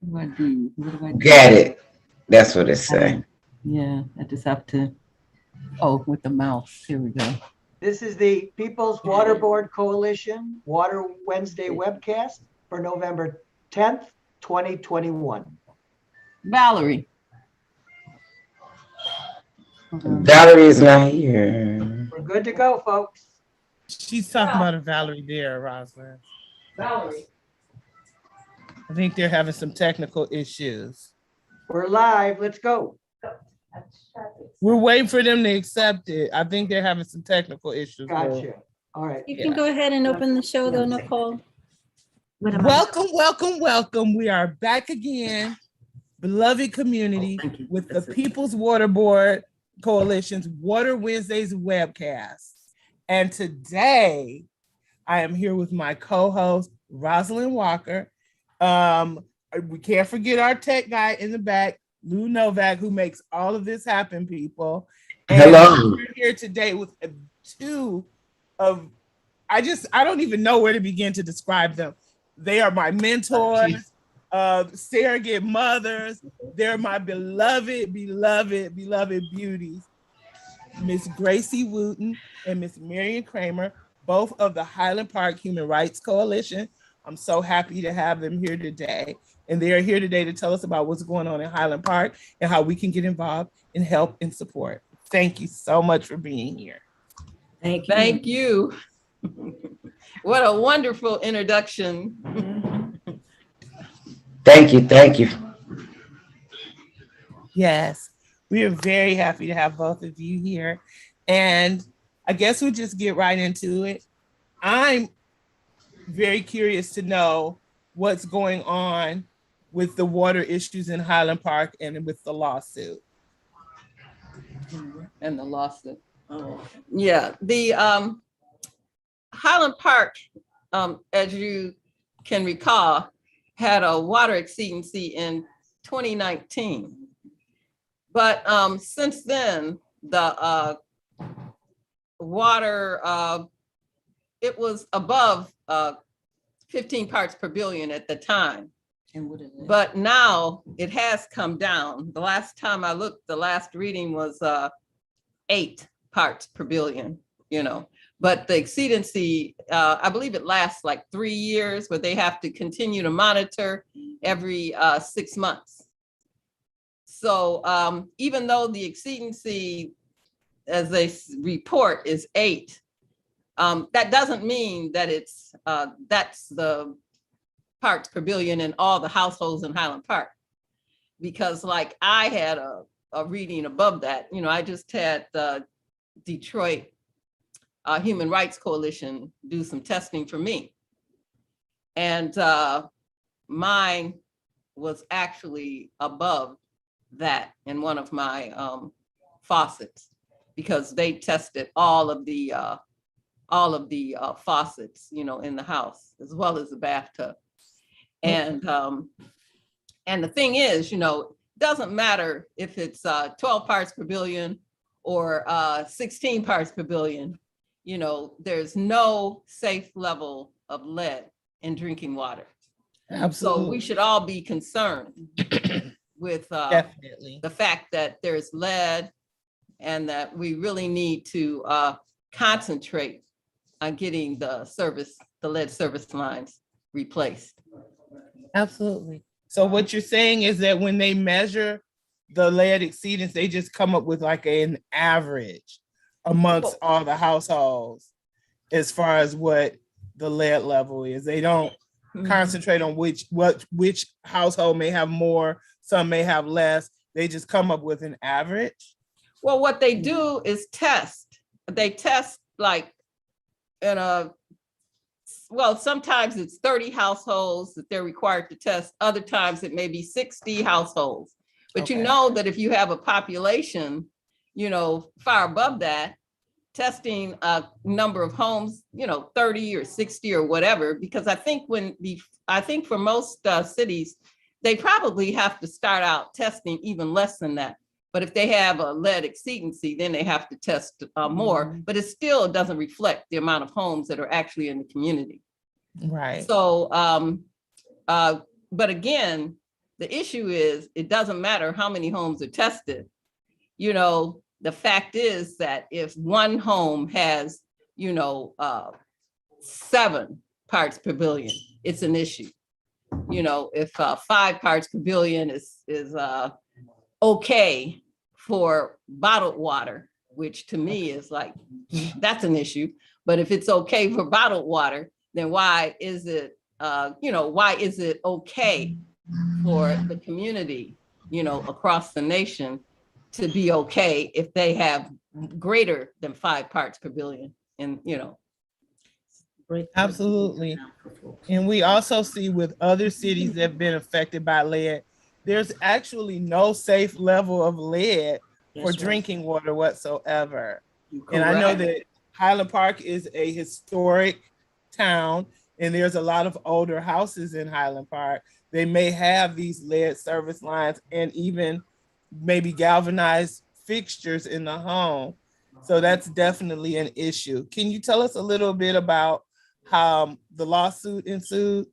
What do I do? What do I do? Got it. That's what it say. Yeah, I just have to. Oh, with the mouse. Here we go. This is the People's Waterboard Coalition Water Wednesday webcast for November 10th, 2021. Valerie. Valerie is not here. We're good to go, folks. She's talking about a Valerie there, Rosalind. Valerie. I think they're having some technical issues. We're live. Let's go. We're waiting for them to accept it. I think they're having some technical issues. Gotcha. All right. You can go ahead and open the show though, Nicole. Welcome. We are back again, beloved community, with the People's Waterboard Coalition's Water Wednesdays webcast. And today I am here with my co-host, Rosalind Walker. We can't forget our tech guy in the back, Lou Novak, who makes all of this happen, people. And hello. We're here today with two of, I don't even know where to begin to describe them. They are my mentors, surrogate mothers. They're my beloved beauties. Miss Gracie Wooten and Miss Marian Kramer, both of the Highland Park Human Rights Coalition. I'm so happy to have them here today. And they are here today to tell us about what's going on in Highland Park and how we can get involved and help and support. Thank you so much for being here. Thank you. What a wonderful introduction. Thank you. Yes, we are very happy to have both of you here. And I guess we'll just get right into it. I'm very curious to know what's going on with the water issues in Highland Park and with the lawsuit. And the lawsuit. Oh. Yeah, the Highland Park, as you can recall, had a water exceedancy in 2019. But since then, the water, it was above 15 parts per billion at the time. And what is it? But now it has come down. The last time I looked, the last reading was 8 parts per billion, But the exceedancy, I believe it lasts like 3 years, where they have to continue to monitor every 6 months. So even though the exceedancy, as they report, is 8, that doesn't mean that that's the parts per billion in all the households in Highland Park. Because like I had a reading above that, I just had the Detroit Human Rights Coalition do some testing for me. And mine was actually above that in one of my faucets, because they tested all of the faucets, in the house, as well as the bathtub. And the thing is, it doesn't matter if it's 12 parts per billion or 16 parts per billion. There's no safe level of lead in drinking water. Absolutely. So we should all be concerned with Definitely the fact that there's lead, and that we really need to concentrate on getting the lead service lines replaced. Absolutely. So what you're saying is that when they measure the lead exceedance, they just come up with like an average amongst all the households as far as what the lead level is. They don't concentrate on which household may have more, some may have less. They just come up with an average. Well, what they do is test. They test like sometimes it's 30 households that they're required to test. Other times it may be 60 households. But Okay. that if you have a population, far above that, testing a number of homes, 30 or 60 or whatever, because I think for most cities, they probably have to start out testing even less than that. But if they have a lead exceedancy, then they have to test more, but it still doesn't reflect the amount of homes that are actually in the community. Right. So, but again, The issue is, it doesn't matter how many homes are tested. You know, the fact is that if one home has, 7 parts per billion, it's an issue. If 5 parts per billion is okay for bottled water, which to me is like, that's an issue. But if it's okay for bottled water, then why is it okay for the community, across the nation to be okay if they have greater than 5 parts per billion? And, Absolutely. And we also see with other cities that have been affected by lead, there's actually no safe level of lead for drinking water whatsoever. And I know that Highland Park is a historic town, and there's a lot of older houses in Highland Park. They may have these lead service lines and even maybe galvanized fixtures in the home. So that's definitely an issue. Can you tell us a little bit about how the lawsuit ensued?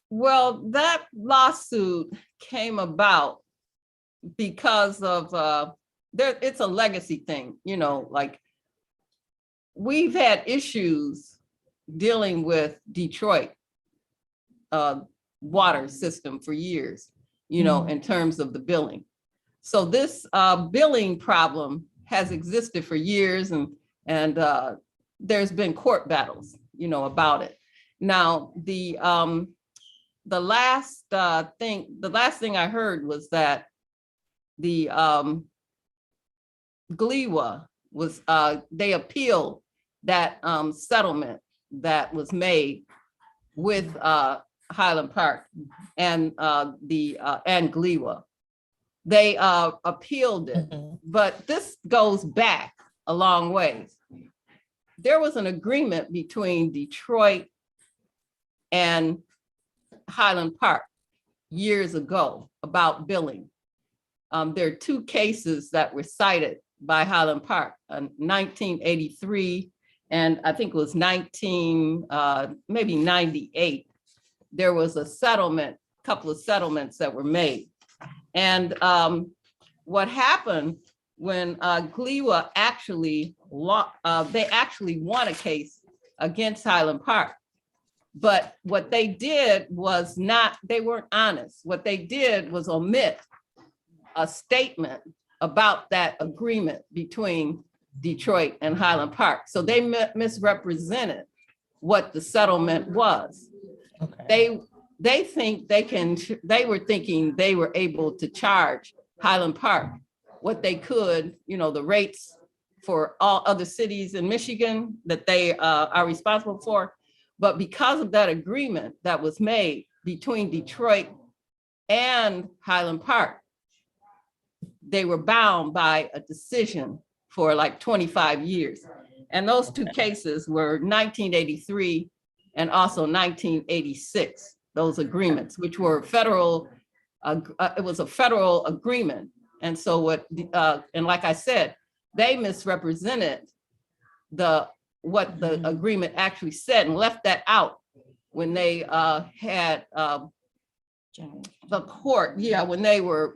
Well, that lawsuit came about because of it's a legacy thing, like we've had issues dealing with Detroit water system for years, in terms of the billing. So this billing problem has existed for years, and there's been court battles, about it. Now, the last thing I heard was that the GLEWA was they appealed that settlement that was made with Highland Park and GLEWA. They appealed it, but this goes back a long ways. There was an agreement between Detroit and Highland Park years ago about billing. There are 2 cases that were cited by Highland Park in 1983, and I think it was maybe 98. There was a couple of settlements that were made. And what happened when GLEWA actually won a case against Highland Park. But what they did was they weren't honest. What they did was omit a statement about that agreement between Detroit and Highland Park. So they misrepresented what the settlement was. Okay. They were thinking they were able to charge Highland Park what they could, the rates for all other cities in Michigan that they are responsible for. But because of that agreement that was made between Detroit and Highland Park, they were bound by a decision for like 25 years. And those 2 cases were 1983 and also 1986, those agreements, which were federal, it was a federal agreement. And so and like I said, they misrepresented what the agreement actually said and left that out when they had the court. Yeah, when they were,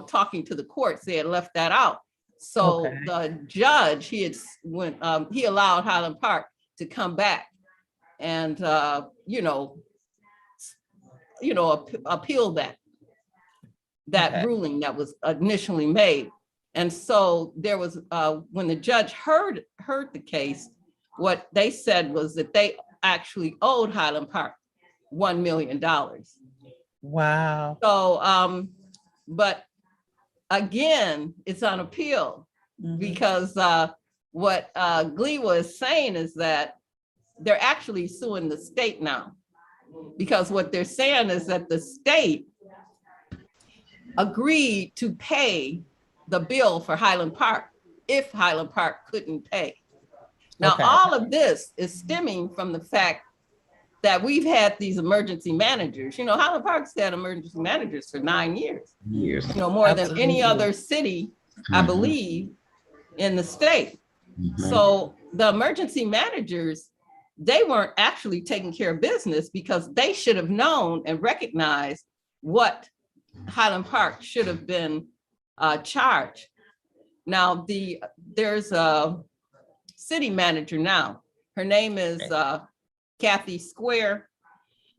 talking to the courts, they had left that out. So the judge, he allowed Highland Park to come back and, appeal that ruling that was initially made. And so there was, when the judge heard the case, what they said was that they actually owed Highland Park $1 million. Wow. So, but again, it's on appeal because what GLEWA is saying is that they're actually suing the state now, because what they're saying is that the state agreed to pay the bill for Highland Park if Highland Park couldn't pay. Now, all of this is stemming from the fact that we've had these emergency managers. Highland Park's had emergency managers for 9 years. More than any other city, I believe, in the state. So the emergency managers, they weren't actually taking care of business because they should have known and recognized what Highland Park should have been charged. Now, there's a city manager now. Her name is Kathy Square.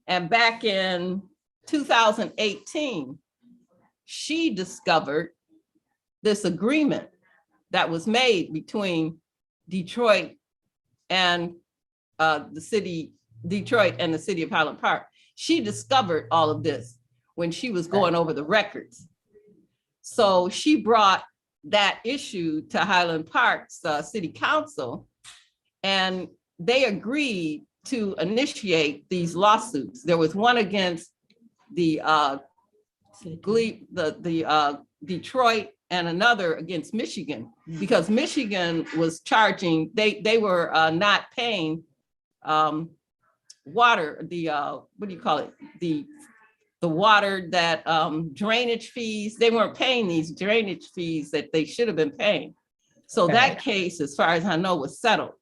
And back in 2018, she discovered this agreement that was made between Detroit and the city of Highland Park. She discovered all of this when she was going over the records. So she brought that issue to Highland Park's city council, and they agreed to initiate these lawsuits. There was one against the Detroit and another against Michigan, because Michigan was charging, they were not paying water, what do you call it? The water that drainage fees, they weren't paying these drainage fees that they should have been paying. So that case, as far as I know, was settled.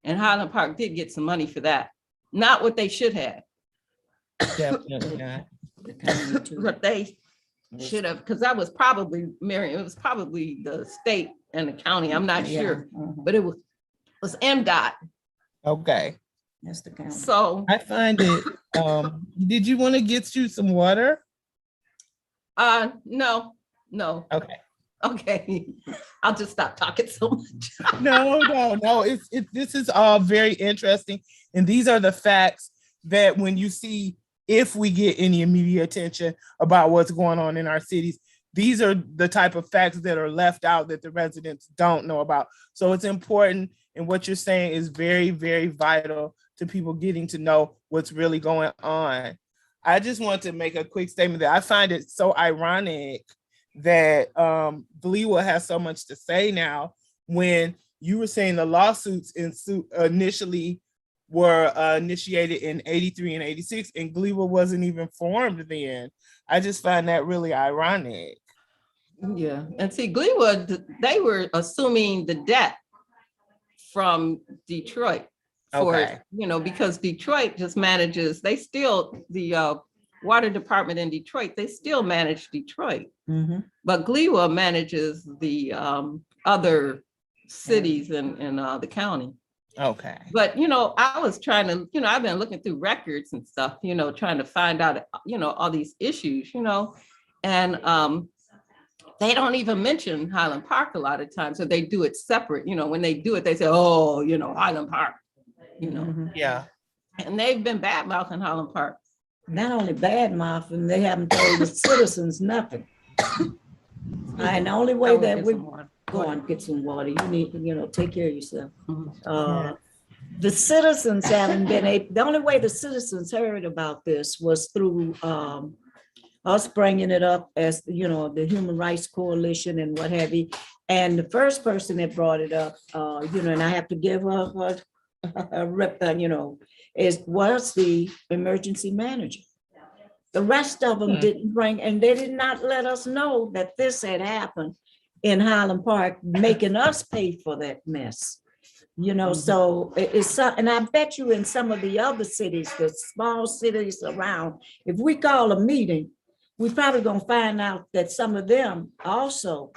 And Highland Park did get some money for that. Not what they should have. Definitely not. But they should have, because that was probably, Marian, it was probably the state and the county, I'm not sure. But it was MDOT. Okay. That's the county. So I find it, did you want to get you some water? no. Okay. I'll just stop talking so much. No. This is all very interesting. And these are the facts that when you see, if we get any immediate attention about what's going on in our cities, these are the type of facts that are left out that the residents don't know about. So it's important, and what you're saying is very, very vital to people getting to know what's really going on. I just want to make a quick statement that I find it so ironic that Gleewood has so much to say now, when you were saying the lawsuits initially were initiated in 83 and 86, and Gleewood wasn't even formed then. I just find that really ironic. Yeah, and see, Gleewood, they were assuming the debt from Detroit for, because Detroit just manages, the water department in Detroit, they still manage Detroit. But Gleewood manages the other cities in the county. Okay. But, I was trying to, I've been looking through records and stuff, trying to find out, all these issues, and they don't even mention Highland Park a lot of times. So they do it separate. When they do it, they say, oh, Highland Park, Yeah. And they've been bad mouthing Highland Park. Not only bad mouthing, they haven't told the citizens nothing. And the only way that we go on, get some water, you need to, take care of yourself. The citizens haven't been able, the only way the citizens heard about this was through us bringing it up as, the Human Rights Coalition and what have you. And the first person that brought it up, and I have to give her a rep, was the emergency manager. The rest of them didn't bring, and they did not let us know that this had happened in Highland Park, making us pay for that mess. So it's, and I bet you in some of the other cities, the small cities around, if we call a meeting, we probably gonna find out that some of them also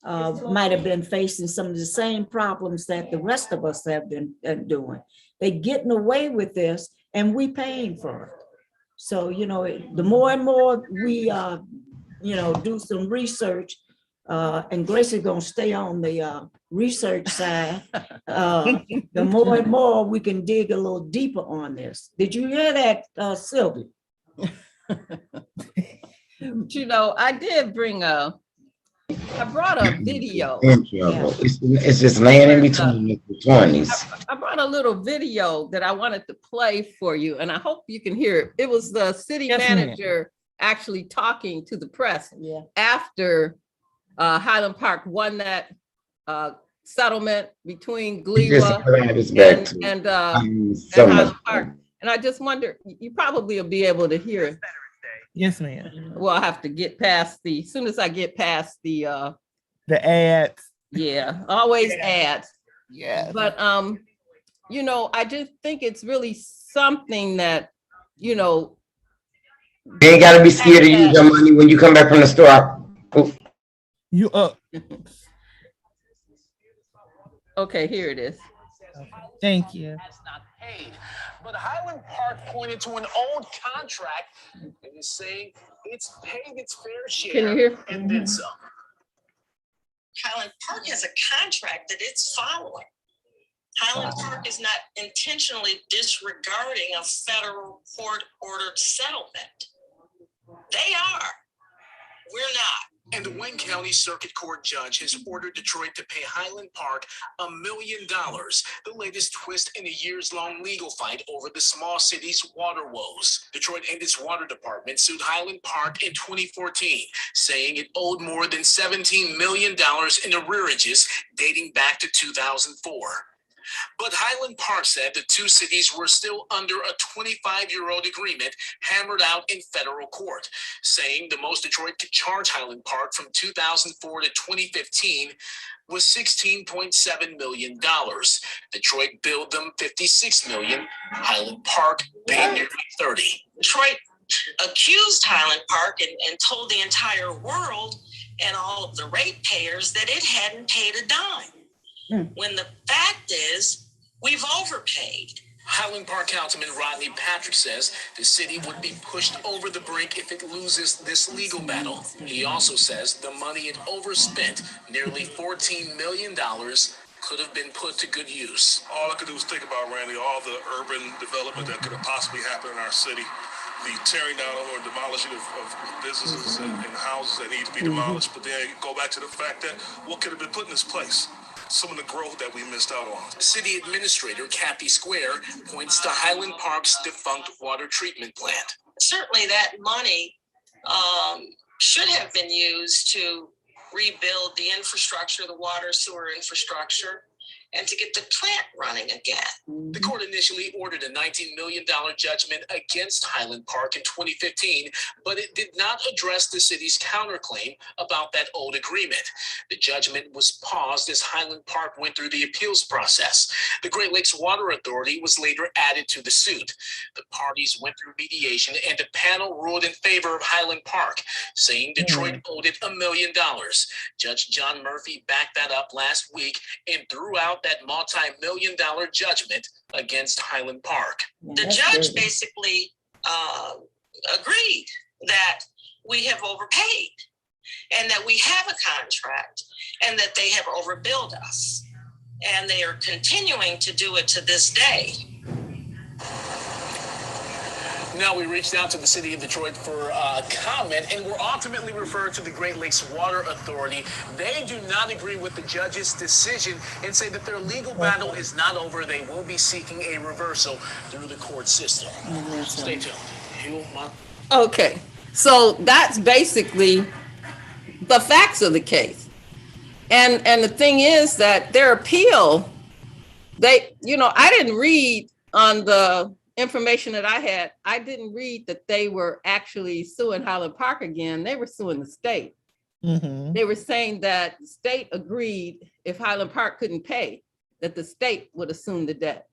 might have been facing some of the same problems that the rest of us have been doing. They getting away with this, and we paying for it. So, the more and more we, do some research, and Gracie gonna stay on the research side, the more and more we can dig a little deeper on this. Did you hear that, Sylvia? I did bring I brought a video. It's just laying in between the 20s. I brought a little video that I wanted to play for you, and I hope you can hear it. It was the city manager actually talking to the press after Highland Park won that settlement between Gleewood and Highland Park. And I just wonder, you probably will be able to hear it. Yes, ma'am. Well, I have to get past as soon as I get past the ads. Yeah, always ads. Yeah. But I just think it's really something that, You ain't gotta be scared to use your money when you come back from the store. Oh, You Okay, here it is. thank you. Has not paid. But Highland Park pointed to an old contract and is saying it's paid its fair share. Can you hear? And then some. Highland Park has a contract that it's following. Highland Park is not intentionally disregarding a federal court-ordered settlement. They are. We're not. And the Wayne County Circuit Court judge has ordered Detroit to pay Highland Park $1 million, the latest twist in a years-long legal fight over the small city's water woes. Detroit and its water department sued Highland Park in 2014, saying it owed more than $17 million in arrearages dating back to 2004. But Highland Park said the two cities were still under a 25-year-old agreement hammered out in federal court, saying the most Detroit could charge Highland Park from 2004 to 2015 was $16.7 million. Detroit billed them $56 million. Highland Park paid nearly $30. Detroit accused Highland Park and told the entire world and all of the ratepayers that it hadn't paid a dime. When the fact is, we've overpaid. Highland Park Councilman Rodney Patrick says the city would be pushed over the brink if it loses this legal battle. He also says the money it overspent, nearly $14 million, could have been put to good use. All I could do is think about, Randy, all the urban development that could have possibly happened in our city. The tearing down or demolishing of businesses and houses that need to be demolished. But then go back to the fact that what could have been put in this place? Some of the growth that we missed out on. City Administrator Kathy Square points to Highland Park's defunct water treatment plant. Certainly that money should have been used to rebuild the infrastructure, the water sewer infrastructure, and to get the plant running again. The court initially ordered a $19 million judgment against Highland Park in 2015, but it did not address the city's counterclaim about that old agreement. The judgment was paused as Highland Park went through the appeals process. The Great Lakes Water Authority was later added to the suit. The parties went through mediation and a panel ruled in favor of Highland Park, saying Detroit owed it $1 million. Judge John Murphy backed that up last week and threw out that multi-million-dollar judgment against Highland Park. The judge basically agreed that we have overpaid and that we have a contract and that they have overbilled us. And they are continuing to do it to this day. Now we reached out to the city of Detroit for comment and were ultimately referred to the Great Lakes Water Authority. They do not agree with the judge's decision and say that their legal battle is not over. They will be seeking a reversal through the court system. Stay tuned. Okay, so that's basically the facts of the case. And the thing is that their appeal, I didn't read on the information that I had, I didn't read that they were actually suing Highland Park again. They were suing the state. They were saying that the state agreed if Highland Park couldn't pay, that the state would assume the debt.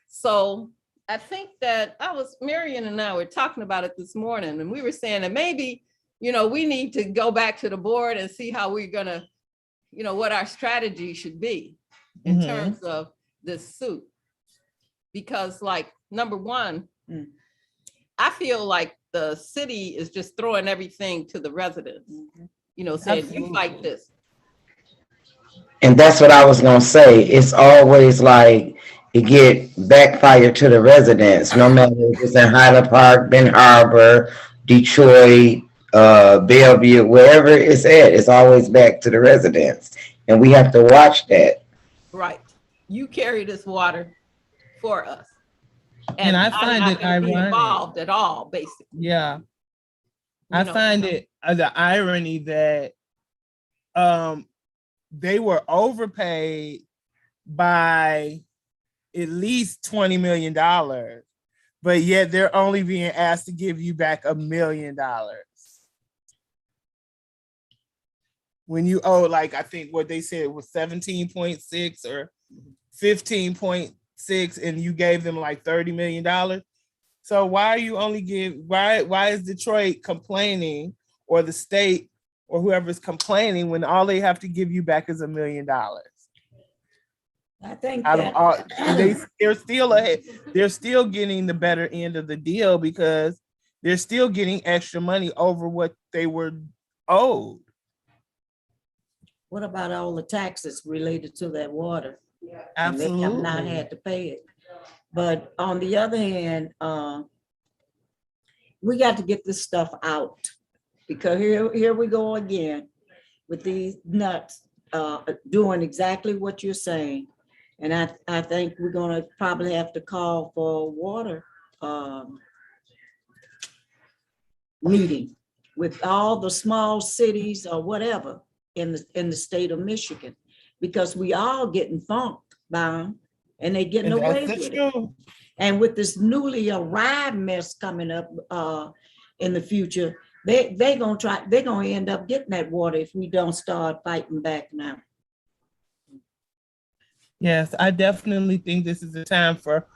So I think that Marian and I were talking about it this morning, and we were saying that maybe, we need to go back to the board and see how we're gonna, what our strategy should be in terms of this suit. Because number one, I feel like the city is just throwing everything to the residents, saying, you fight this. and that's what I was gonna say. It's always like it get backfired to the residents, no matter if it's in Highland Park, Ben Harbor, Detroit, Bellevue, wherever it's at, it's always back to the residents. And we have to watch that. Right. You carry this water for us. And I find I'm it not gonna be ironic. involved at all, basically. Yeah. I find it the irony that they were overpaid by at least $20 million, but yet they're only being asked to give you back $1 million. When you owe, I think what they said was 17.6 or 15.6, and you gave them $30 million. So why are you only why is Detroit complaining, or the state or whoever's complaining, when all they have to give you back is $1 million? I think Out of that all, and they're still ahead. They're still getting the better end of the deal because they're still getting extra money over what they were owed. what about all the taxes related to that water? And they have Absolutely. not had to pay it. But on the other hand, we got to get this stuff out, because here we go again with these nuts doing exactly what you're saying. And I think we're gonna probably have to call for water meeting with all the small cities or whatever in the state of Michigan, because we all getting funked by them and they getting away with it. And with this newly arrived mess coming up in the future, they're gonna end up getting that water if we don't start fighting back now. Yes, I definitely think this is the time for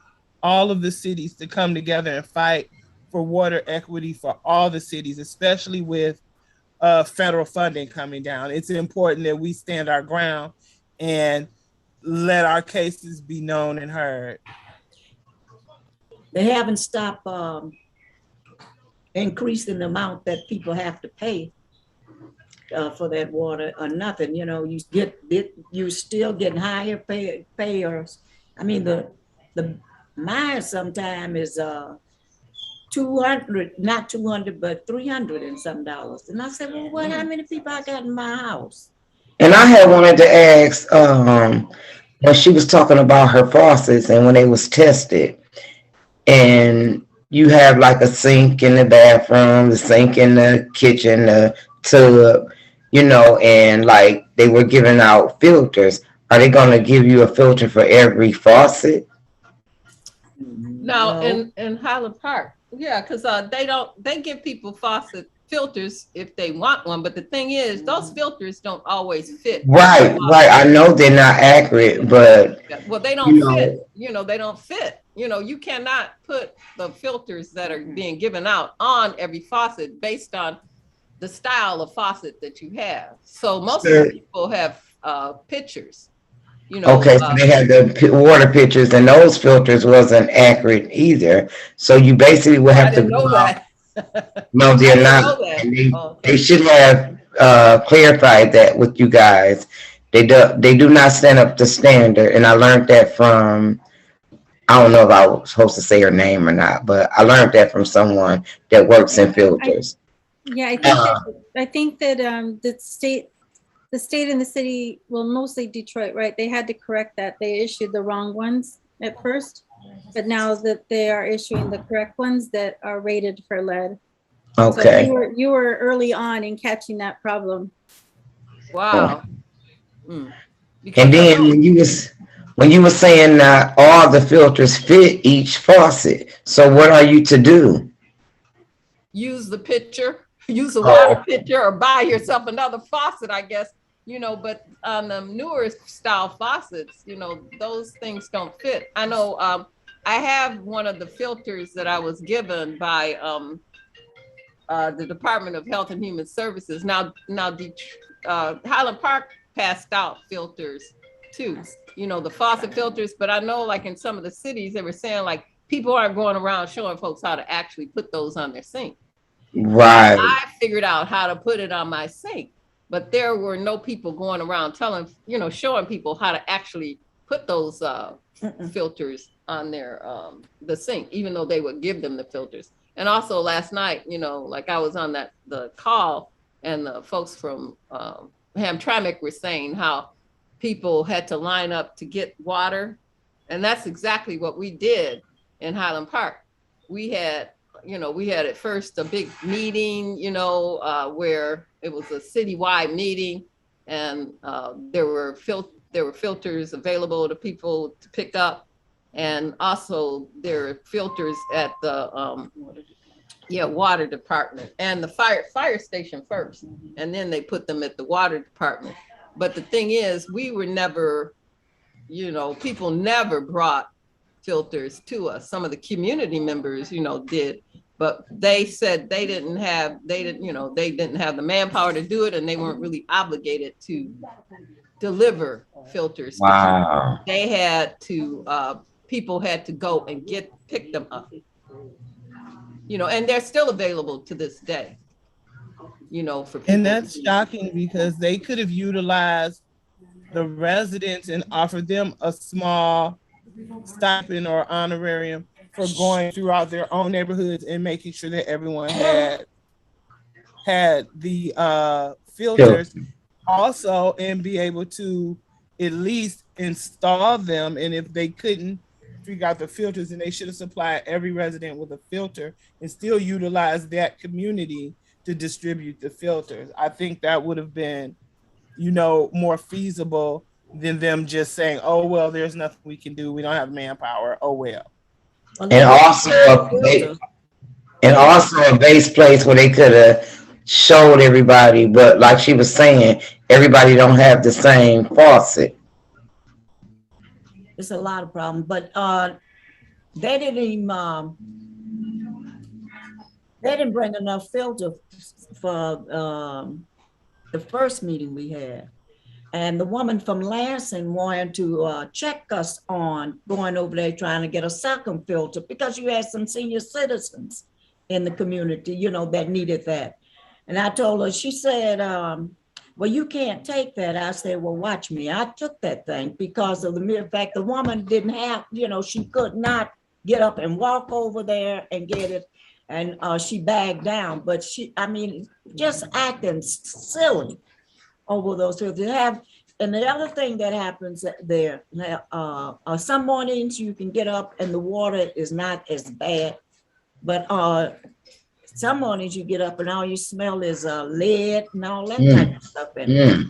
all of the cities to come together and fight for water equity for all the cities, especially with federal funding coming down. It's important that we stand our ground and let our cases be known and heard. They haven't stopped increasing the amount that people have to pay for that water or nothing. You know, you still getting higher payers. I mean, the mine sometime is 200, not 200, but 300 and some dollars. And I said, well, what? How many people I got in my house? And I had wanted to ask, when she was talking about her faucets and when they was tested, and you have like a sink in the bathroom, the sink in the kitchen, the tub, you know, and like they were giving out filters. Are they going to give you a filter for every faucet? No, in Highland Park, yeah, because they give people faucet filters if they want one, but the thing is, those filters don't always fit. Right. I know they're not accurate, but well, they don't fit. You know, they don't fit. You know, you cannot put the filters that are being given out on every faucet based on the style of faucet that you have. So most of the people have pictures. You know, okay, so they had the water pictures, and those filters wasn't accurate either. So you basically will have to know that. No, they're not. They should have clarified that with you guys. They do not stand up to standard, and I learned that from, I don't know if I was supposed to say her name or not, but I learned that from someone that works in filters. I think that the state and the city, well, mostly Detroit, right? They had to correct that. They issued the wrong ones at first, but now that they are issuing the correct ones that are rated for lead. Okay. So you were early on in catching that problem. Wow. And then when you were saying that all the filters fit each faucet, so what are you to do? Use the pitcher, use a water pitcher, or buy yourself another faucet, I guess. You know, but on the newer style faucets, you know, those things don't fit. I know I have one of the filters that I was given by the Department of Health and Human Services. Now Highland Park passed out filters too, you know, the faucet filters, but I know like in some of the cities, they were saying like people aren't going around showing folks how to actually put those on their sink. Right. I figured out how to put it on my sink, but there were no people going around telling, you know, showing people how to actually put those filters on their the sink, even though they would give them the filters. And also last night, you know, like I was on the call, and the folks from Hamtramck were saying how people had to line up to get water. And that's exactly what we did in Highland Park. We had at first a big meeting, you know, where it was a citywide meeting, and there were filters available to people to pick up. And also there are filters at the water department and the fire station first, and then they put them at the water department. But the thing is, we were never, you know, people never brought filters to us. Some of the community members, did, but they said they didn't have the manpower to do it, and they weren't really obligated to deliver filters. Wow. They had to, people had to go and pick them up, and they're still available to this day, for people. And that's shocking because they could have utilized the residents and offered them a small stipend or honorarium for going throughout their own neighborhoods and making sure that everyone had the filters also, and be able to at least install them. And if they couldn't figure out the filters, then they should have supplied every resident with a filter and still utilize that community to distribute the filters. I think that would have been, more feasible than them just saying, oh, well, there's nothing we can do. We don't have manpower. Oh, well. And also a base place where they could have showed everybody, but like she was saying, everybody don't have the same faucet. It's a lot of problems, but they didn't bring enough filter for the first meeting we had. And the woman from Lansing wanted to check us on going over there trying to get a second filter because you had some senior citizens in the community, that needed that. And I told her, she said, well, you can't take that. I said, well, watch me. I took that thing because of the mere fact the woman didn't have, she could not get up and walk over there and get it. And she bagged down, but just acting silly over those filters. And the other thing that happens there, some mornings you can get up and the water is not as bad, but some mornings you get up and all you smell is lead and all that type of stuff in it.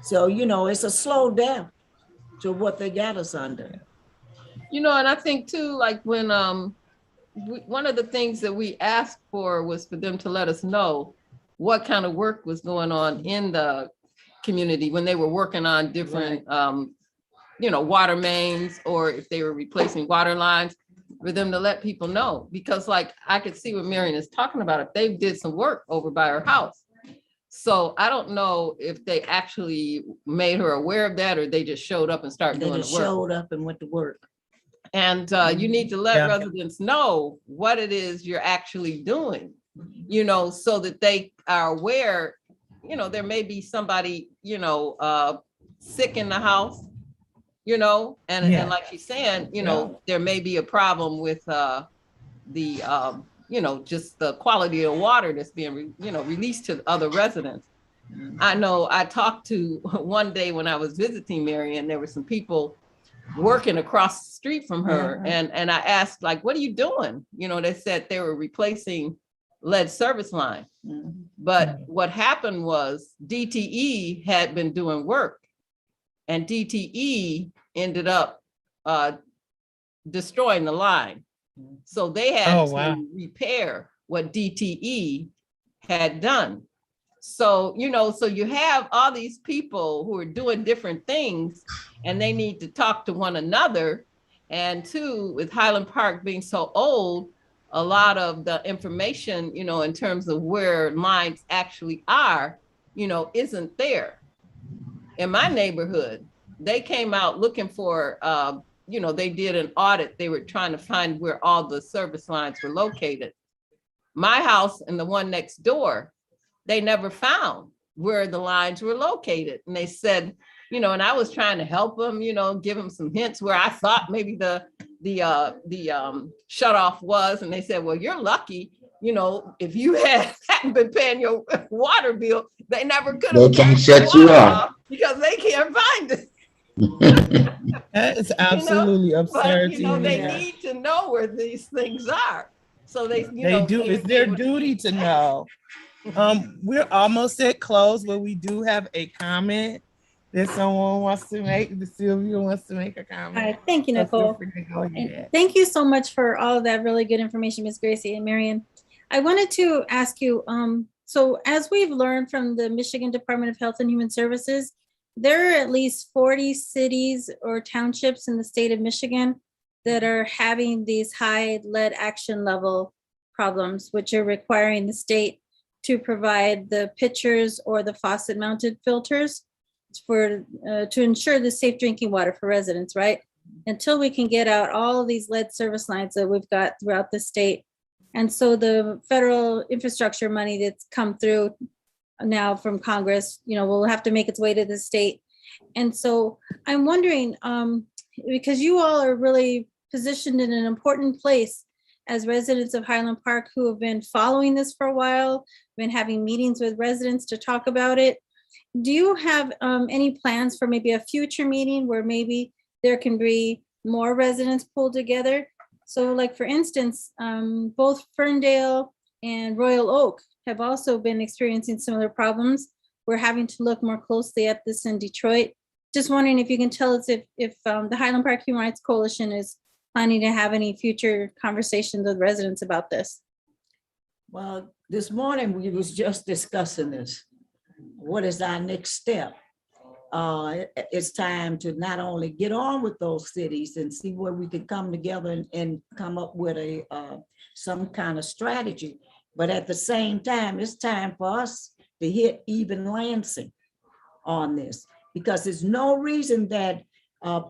So, it's a slow death to what they got us under. And I think too, like when one of the things that we asked for was for them to let us know what kind of work was going on in the community when they were working on different, water mains, or if they were replacing water lines, for them to let people know. Because like I could see what Marian is talking about, if they did some work over by her house. So I don't know if they actually made her aware of that, or they just showed up and started doing the work. They showed up and went to work. And you need to let residents know what it is you're actually doing, so that they are aware, there may be somebody, sick in the house, and like she's saying, there may be a problem with just the quality of water that's being, released to other residents. I know I talked to one day when I was visiting Marian, there were some people working across the street from her. And I asked, like, what are you doing? They said they were replacing lead service line. But what happened was DTE had been doing work, and DTE ended up destroying the line. So they had to repair what DTE had done. So, so you have all these people who are doing different things, and they need to talk to one another. And two, with Highland Park being so old, a lot of the information, in terms of where lines actually are, isn't there. In my neighborhood, they came out looking for, they did an audit. They were trying to find where all the service lines were located. My house and the one next door, they never found where the lines were located. And they said, and I was trying to help them, give them some hints where I thought maybe the shut off was. And they said, well, you're lucky, if you hadn't been paying your water bill, they never could have. They can't shut you off because they can't find it. That is absolutely absurd. But, they need to know where these things are. So they do. It's their duty to know. We're almost at close, but we do have a comment that someone wants to make. Sylvia wants to make a comment. All right, thank you, Nicole. And thank you so much for all of that really good information, Ms. Gracie and Marian. I wanted to ask you, so as we've learned from the Michigan Department of Health and Human Services, there are at least 40 cities or townships in the state of Michigan that are having these high lead action level problems, which are requiring the state to provide the pitchers or the faucet mounted filters for to ensure the safe drinking water for residents, right? Until we can get out all of these lead service lines that we've got throughout the state. And so the federal infrastructure money that's come through now from Congress, will have to make its way to the state. And so I'm wondering, because you all are really positioned in an important place as residents of Highland Park who have been following this for a while, been having meetings with residents to talk about it. Do you have any plans for maybe a future meeting where maybe there can be more residents pulled together? So like, for instance, both Ferndale and Royal Oak have also been experiencing similar problems. We're having to look more closely at this in Detroit. Just wondering if you can tell us if the Highland Park Human Rights Coalition is planning to have any future conversations with residents about this. Well, this morning we was just discussing this. What is our next step? It's time to not only get on with those cities and see where we can come together and come up with some kind of strategy. But at the same time, it's time for us to hit even Lansing on this, because there's no reason that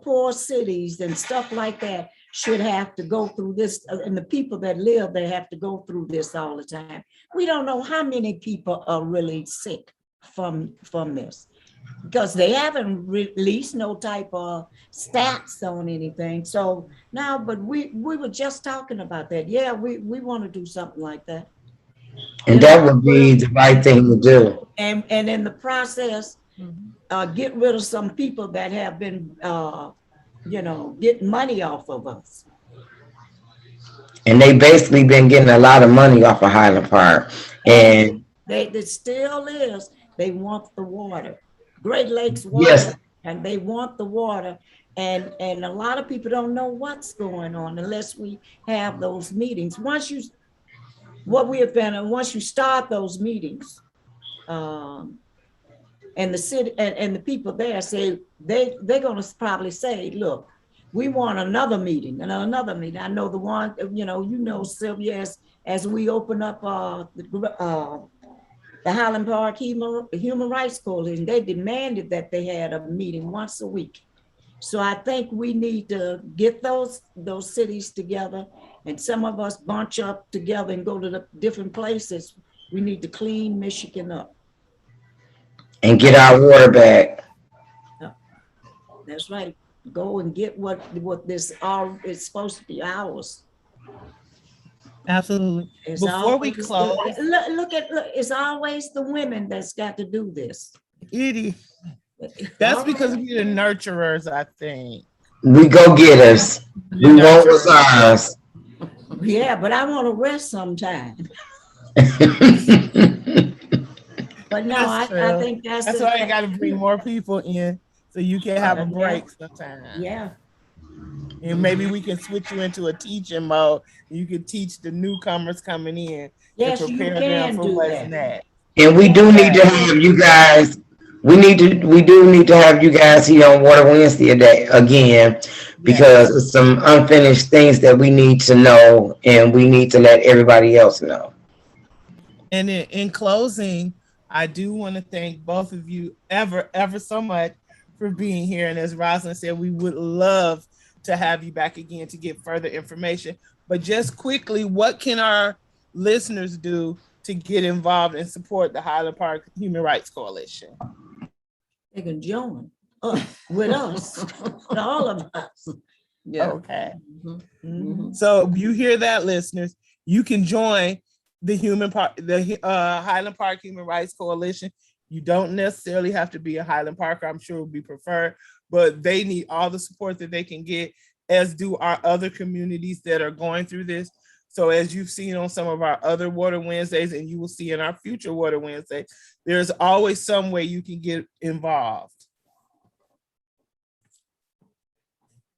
poor cities and stuff like that should have to go through this, and the people that live there have to go through this all the time. We don't know how many people are really sick from this, because they haven't released no type of stats on anything. So now, but we were just talking about that. Yeah, we want to do something like that. And that would be the right thing to do. And in the process, get rid of some people that have been, getting money off of us. And they basically been getting a lot of money off of Highland Park. And it still is. They want the water, Great Lakes water, yes. And they want the water. And a lot of people don't know what's going on unless we have those meetings. Once you start those meetings, and the city and the people there say they're going to probably say, look, we want another meeting and another meeting. I know the one, Sylvia, as we open up the Highland Park Human Rights Coalition, they demanded that they had a meeting once a week. So I think we need to get those cities together, and some of us bunch up together and go to the different places. We need to clean Michigan up. And get our water back. That's right. Go and get what this is supposed to be ours. Absolutely. Before we close, look, it's always the women that's got to do this. Edie, that's because we're the nurturers, I think. We go getters. We want what's ours. Yeah, but I want to rest sometime. But no, I think that's why you got to bring more people in so you can have a break sometime. Yeah. And maybe we can switch you into a teaching mode. You can teach the newcomers coming in to prepare them for what's next. And we do need to have you guys. We do need to have you guys here on Water Wednesday again, because it's some unfinished things that we need to know, and we need to let everybody else know. And in closing, I do want to thank both of you ever so much for being here. And as Rosalind said, we would love to have you back again to get further information. But just quickly, what can our listeners do to get involved and support the Highland Park Human Rights Coalition? They can join with us, all of us. Yeah. Okay. Mm-hmm. So you hear that, listeners? You can join the Highland Park Human Rights Coalition. You don't necessarily have to be a Highland Parker. I'm sure it would be preferred, but they need all the support that they can get, as do our other communities that are going through this. So as you've seen on some of our other Water Wednesdays, and you will see in our future Water Wednesday, there's always some way you can get involved.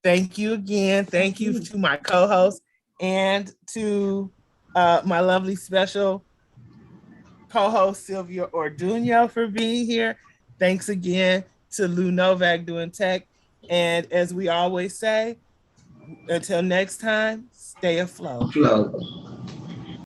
Thank you again. Thank you to my co-host and to my lovely special co-host Sylvia Orduno for being here. Thanks again to Lou Novak doing tech. And as we always say, Until next time, stay afloat. Flow.